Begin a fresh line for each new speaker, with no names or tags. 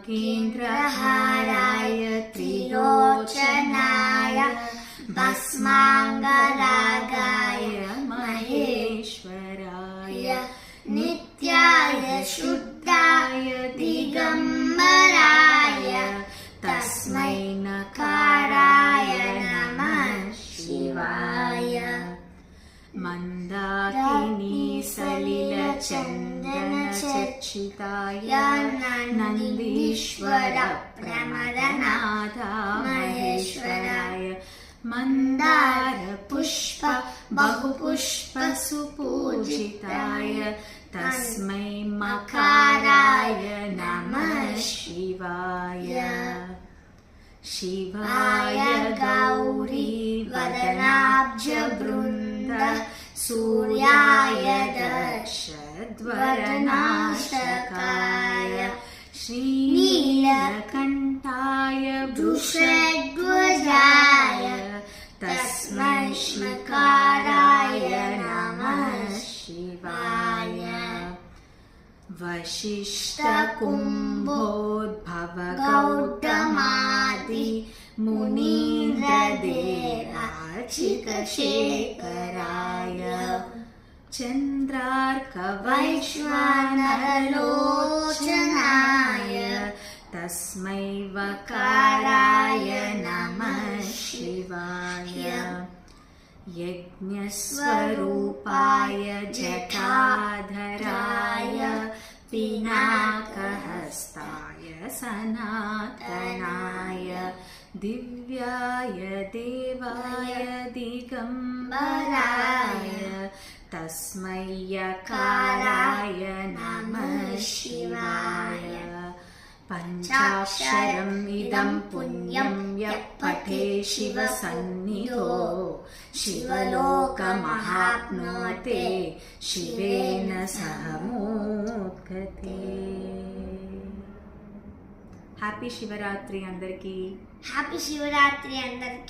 नागेन्द्रहाराय त्रिलोचनाय भस्माङ्गरागाय महेश्वराय नित्याय शुद्धाय दिगम्बराय तस्मै नकाराय नमः शिवाय। मन्दाकिनी सलिलचन्दनचर्चिताय नन्दीश्वर प्रमदनाथ महेश्वराय मन्दार पुष्प बहुपुष्प सुपूजिताय तस्मै मकाराय नमः शिवाय। शिवाय गौरी वदनाब्जवृन्द सूर्याय दशद्वरनाशकाय श्रीनीलकण्ठाय वृषध्वजाय तस्मै श्रीकाराय नमः शिवाय। वसिष्ठकुम्भोद्भव गौतमादि मुनीन्द्रदेवार्चितशेखराय चन्द्रार्कवैश्वानरलोचनाय तस्मै वकाराय नमः शिवाय। यज्ञस्वरूपाय जटाधराय पिनाकहस्ताय सनातनाय दिव्याय देवाय दिगम्बराय तस्मै यकाराय नमः शिवाय। पञ्चाक्षरम् इदं पुण्यं यः पठे शिवसन्निधौ शिवलोकमहाप्नोते शिवेन सह मोक्षते। హ్యాపీ శివరాత్రి అందరికీ.
హ్యాపీ శివరాత్రి అందరికీ.